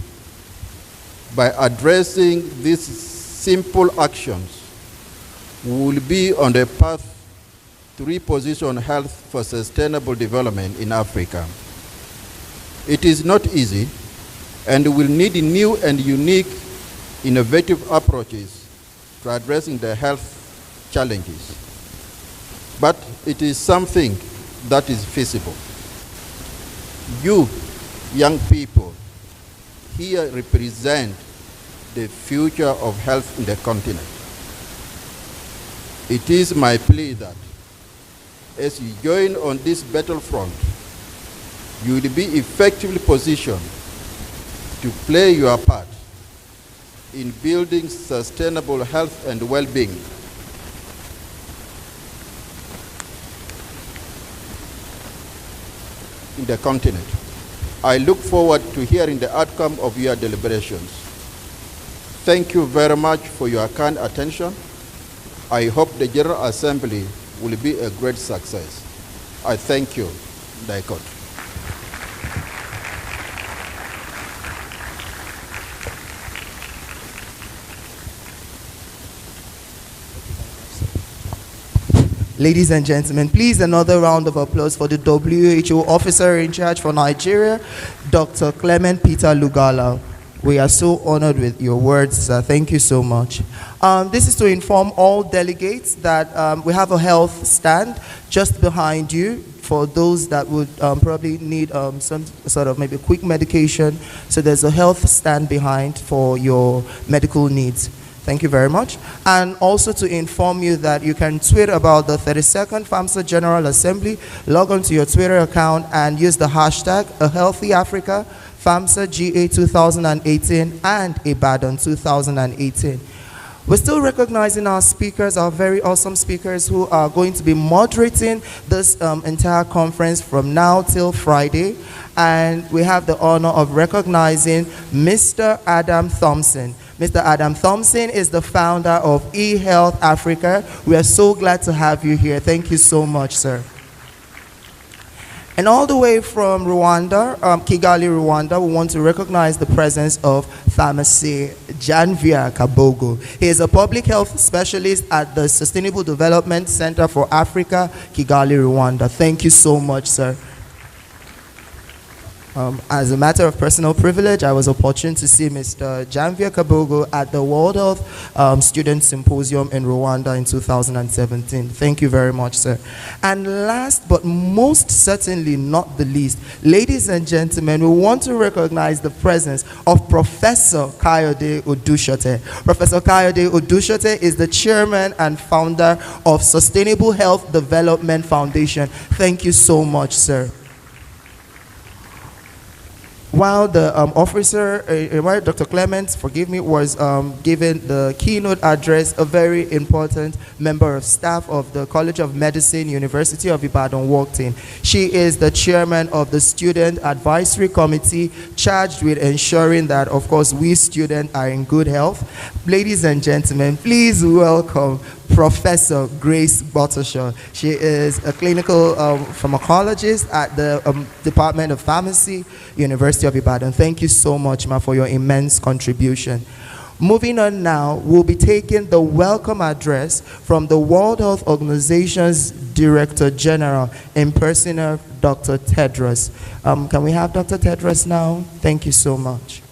by addressing these simple actions, we will be on the path to reposition health for sustainable development in Africa. It is not easy, and will need new and unique, innovative approaches to addressing the health challenges. But it is something that is feasible. You, young people, here represent the future of health in the continent. It is my plea that as you join on this battlefront, you will be effectively positioned to play your part in building sustainable health and well-being in the continent. I look forward to hearing the outcome of your deliberations. Thank you very much for your kind attention. I hope the General Assembly will be a great success. I thank you, Daikot. Ladies and gentlemen, please another round of applause for the WHO officer in charge for Nigeria, Dr. Clement Peter Lugala. We are so honored with your words, sir. Thank you so much. This is to inform all delegates that we have a health stand just behind you for those that would probably need some sort of maybe quick medication. So there's a health stand behind for your medical needs. Thank you very much. And also to inform you that you can tweet about the 32nd FAMSA General Assembly. Log on to your Twitter account and use the hashtag #AHealthyAfrica, FAMSA GA 2018, and Ibadan 2018. We're still recognizing our speakers, our very awesome speakers who are going to be moderating this entire conference from now till Friday. And we have the honor of recognizing Mr. Adam Thompson. Mr. Adam Thompson is the founder of eHealth Africa. We are so glad to have you here. Thank you so much, sir. And all the way from Rwanda, Kigali, Rwanda, we want to recognize the presence of Pharmacy Janvier Kabogo. He is a public health specialist at the Sustainable Development Center for Africa, Kigali, Rwanda. Thank you so much, sir. As a matter of personal privilege, I was opportune to see Mr. Janvier Kabogo at the World Health Student Symposium in Rwanda in 2017. Thank you very much, sir. And last but most certainly not the least, ladies and gentlemen, we want to recognize the presence of Professor Kayode Odushote. Professor Kayode Odushote is the chairman and founder of Sustainable Health Development Foundation. Thank you so much, sir. While the officer, Dr. Clement, forgive me, was giving the keynote address, a very important member of staff of the College of Medicine, University of Ibadan walked in. She is the chairman of the Student Advisory Committee, charged with ensuring that, of course, we students are in good health. Ladies and gentlemen, please welcome Professor Grace Bottashaw. She is a clinical pharmacologist at the Department of Pharmacy, University of Ibadan. Thank you so much, ma, for your immense contribution. Moving on now, we'll be taking the welcome address from the World Health Organization's Director General, in person of Dr. Tedros. Can we have Dr. Tedros now? Thank you so much.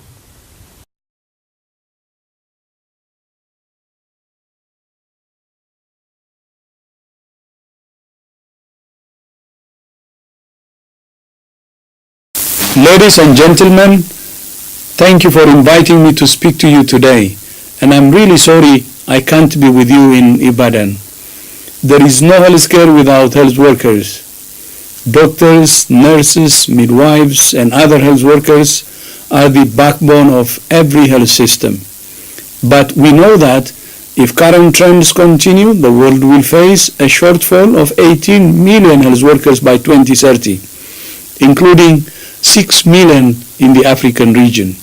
Ladies and gentlemen, thank you for inviting me to speak to you today. And I'm really sorry I can't be with you in Ibadan. There is no healthcare without health workers. Doctors, nurses, midwives, and other health workers are the backbone of every health system. But we know that if current trends continue, the world will face a shortfall of 18 million health workers by 2030, including 6 million in the African region.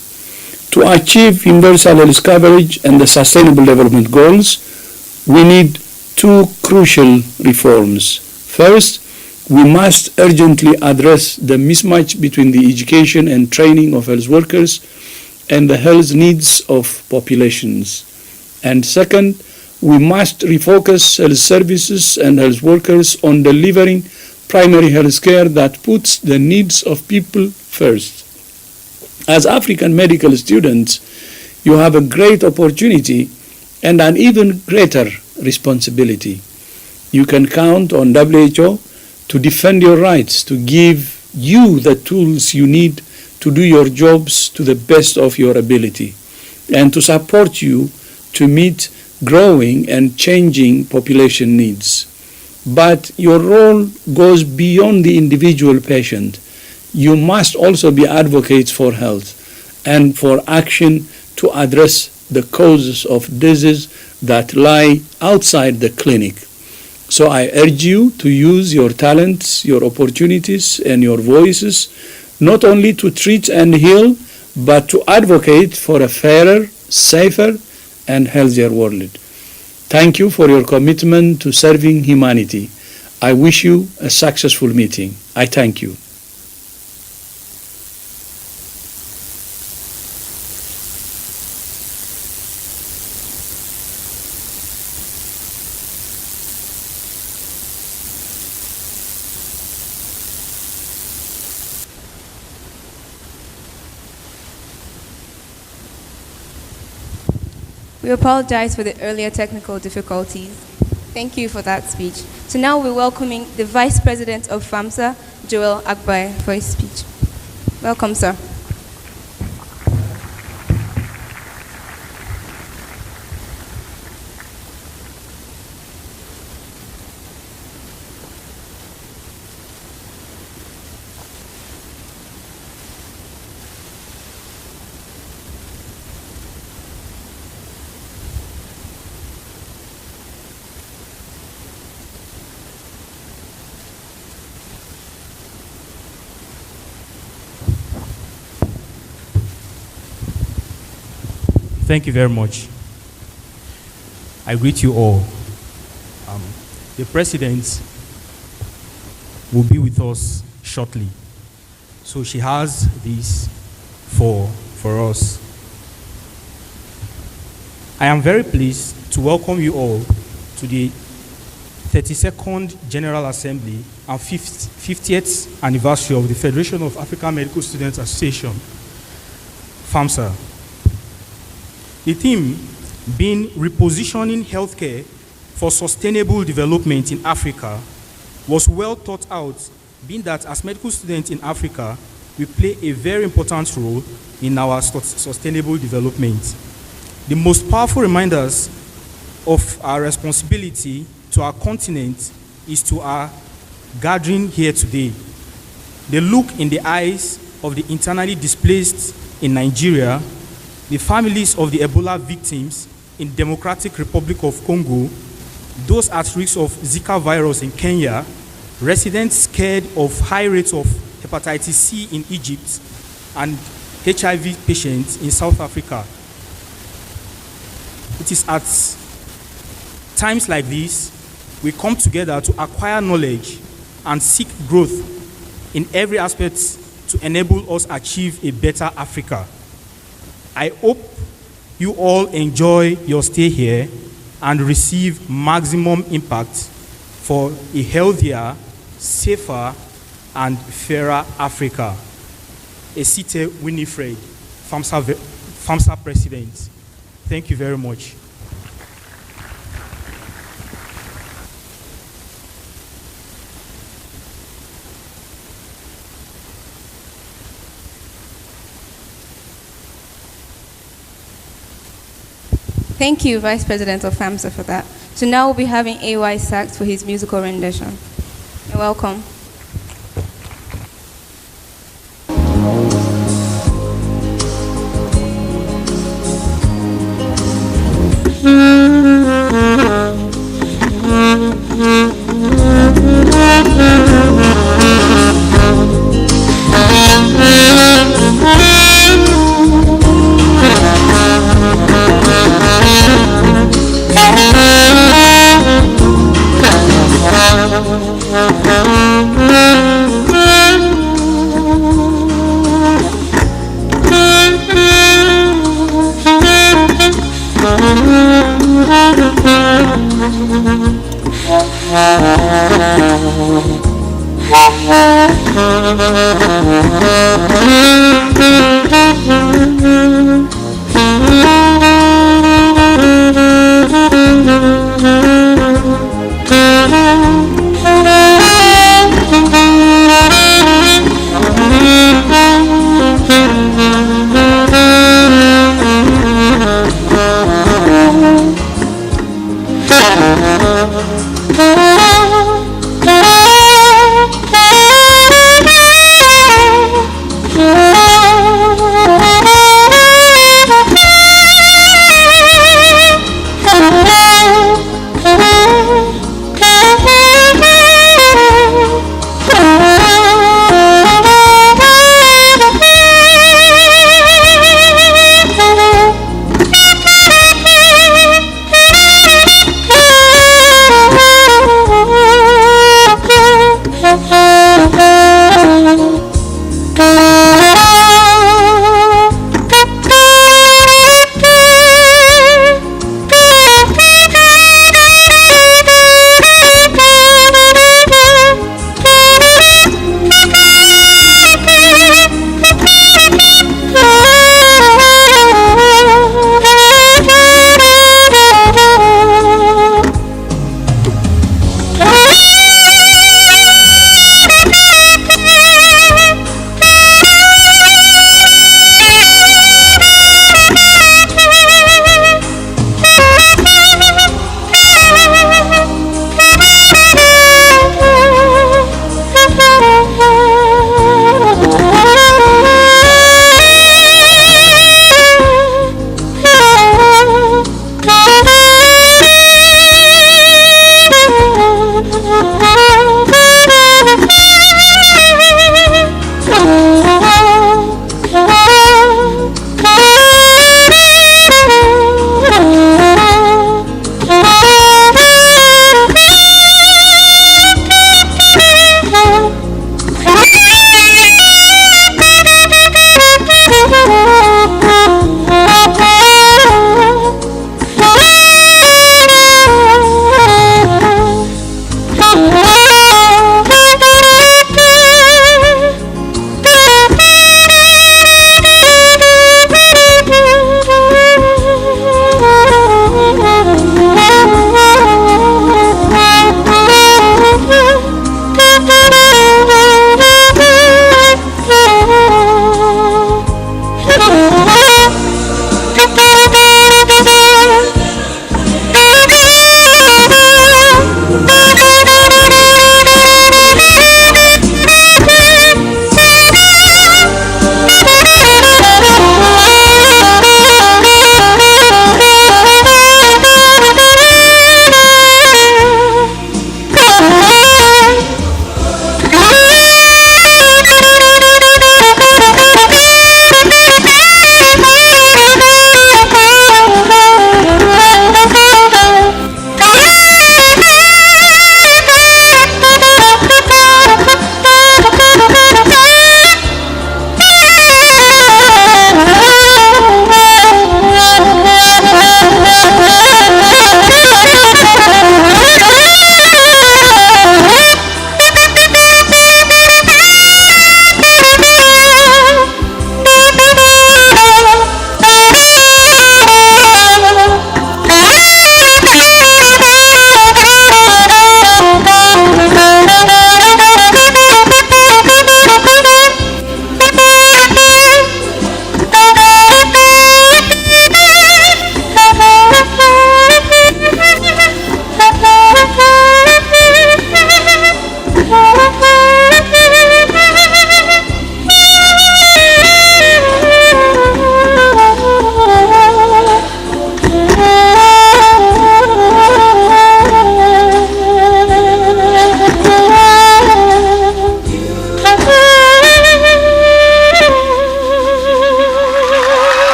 To achieve universal health coverage and the Sustainable Development Goals, we need two crucial reforms. First, we must urgently address the mismatch between the education and training of health workers and the health needs of populations. And second, we must refocus health services and health workers on delivering primary health care that puts the needs of people first. As African medical students, you have a great opportunity and an even greater responsibility. You can count on WHO to defend your rights, to give you the tools you need to do your jobs to the best of your ability, and to support you to meet growing and changing population needs. But your role goes beyond the individual patient. You must also be advocates for health and for action to address the causes of disease that lie outside the clinic. So I urge you to use your talents, your opportunities, and your voices, not only to treat and heal, but to advocate for a fairer, safer, and healthier world. Thank you for your commitment to serving humanity. I wish you a successful meeting. I thank you. We apologize for the earlier technical difficulties. Thank you for that speech. So now we're welcoming the Vice President of FAMSA, Joel Agbai, for his speech. Welcome, sir. Thank you very much. I greet you all. The President will be with us shortly. So she has this for us. I am very pleased to welcome you all to the 32nd General Assembly and 50th anniversary of the Federation of African Medical Students Association, FAMSA. The theme being repositioning healthcare for sustainable development in Africa was well thought out, being that as medical students in Africa, we play a very important role in our sustainable development. The most powerful reminders of our responsibility to our continent is to our gathering here today. The look in the eyes of the internally displaced in Nigeria, the families of the Ebola victims in Democratic Republic of Congo, those at risk of Zika virus in Kenya, residents scared of high rates of hepatitis C in Egypt, and HIV patients in South Africa. It is at times like this we come together to acquire knowledge and seek growth in every aspect to enable us achieve a better Africa. I hope you all enjoy your stay here and receive maximum impact for a healthier, safer, and fairer Africa. Esite Winifred, FAMSA President. Thank you very much. Thank you, Vice President of FAMSA, for that. So now we'll be having AY Sachs for his musical rendition. You're welcome. Thank you.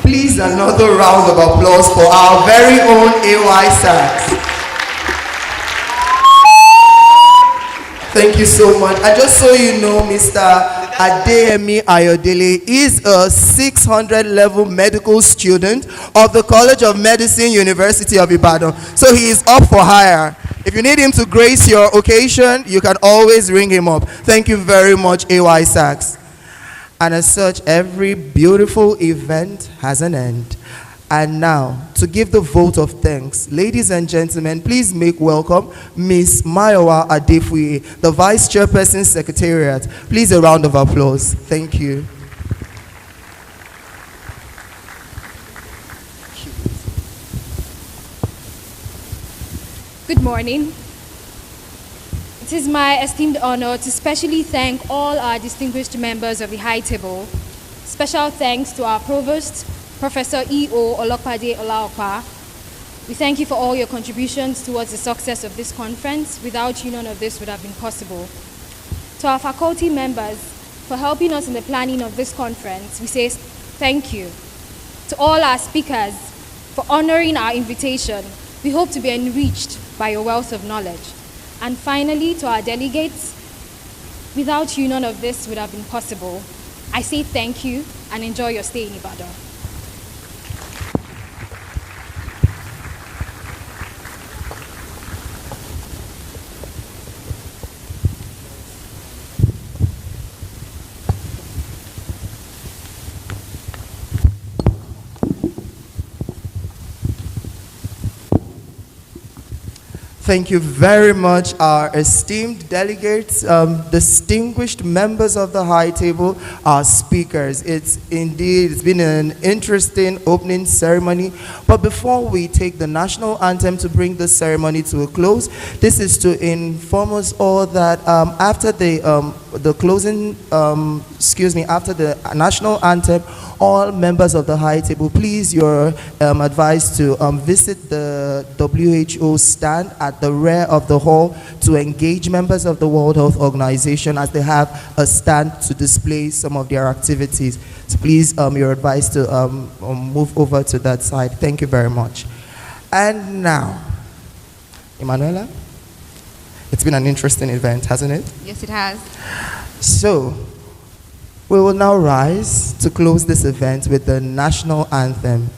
Please, another round of applause for our very own AY Sax. Thank you so much. And just so you know, Mr. Adeyemi Ayodele is a 600 level medical student of the College of Medicine, University of Ibadan. So he is up for hire. If you need him to grace your occasion, you can always ring him up. Thank you very much, AY Sax. And as such, every beautiful event has an end. And now, to give the vote of thanks, ladies and gentlemen, please make welcome Miss Mayowa Adefuye, the Vice Chairperson Secretariat. Please a round of applause. Thank you. Good morning. It is my esteemed honor to specially thank all our distinguished members of the High Table. Special thanks to our Provost, Professor E.O. Olokpade Olaopa. We thank you for all your contributions towards the success of this conference. Without you, none of this would have been possible. To our faculty members for helping us in the planning of this conference, we say thank you. To all our speakers for honoring our invitation, we hope to be enriched by your wealth of knowledge. And finally, to our delegates, without you, none of this would have been possible. I say thank you and enjoy your stay in Ibadan. Thank you very much, our esteemed delegates, distinguished members of the high table, our speakers. It's been an interesting opening ceremony. But before we take the national anthem to bring the ceremony to a close, this is to inform us all that after the closing, after the national anthem, all members of the high table, please, you're advised to visit the WHO stand at the rear of the hall to engage members of the World Health Organization as they have a stand to display some of their activities. So please, you're advised to move over to that side. Thank you very much. And now, Emanuela, it's been an interesting event, hasn't it? Yes, it has. So, we will now rise to close this event with the national anthem.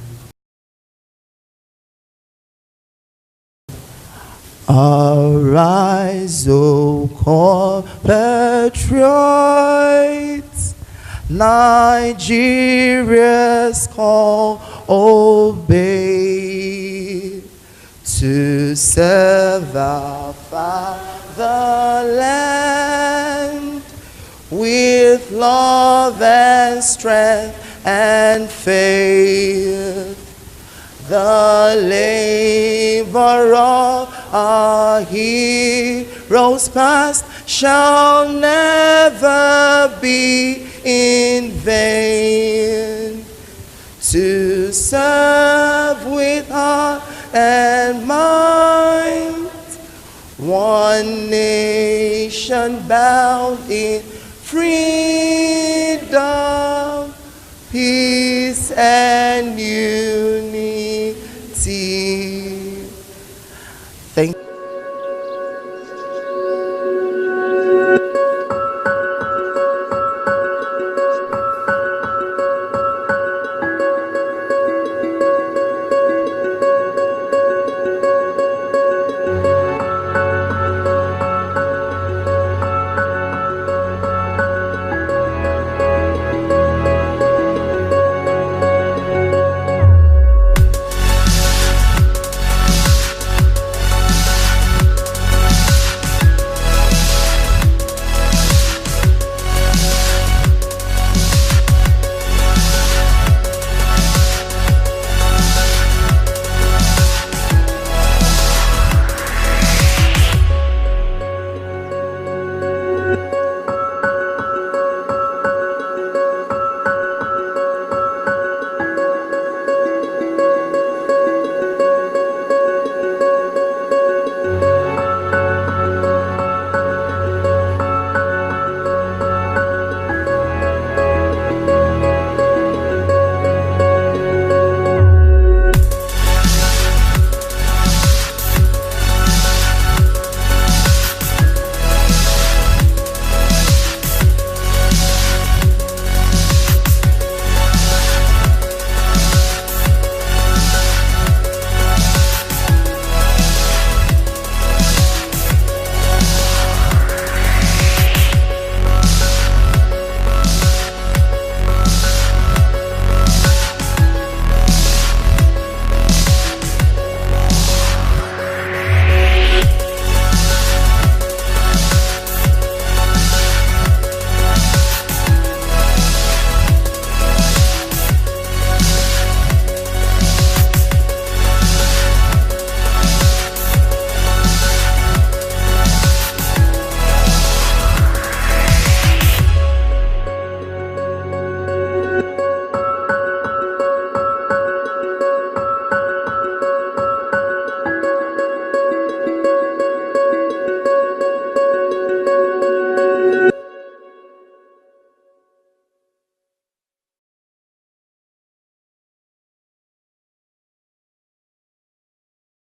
Arise, O compatriots, Nigeria's call obey, to serve our fatherland with love and strength and faith. The labor of our heroes past shall never be in vain. To serve with heart and mind, one nation bound in freedom, peace and unity.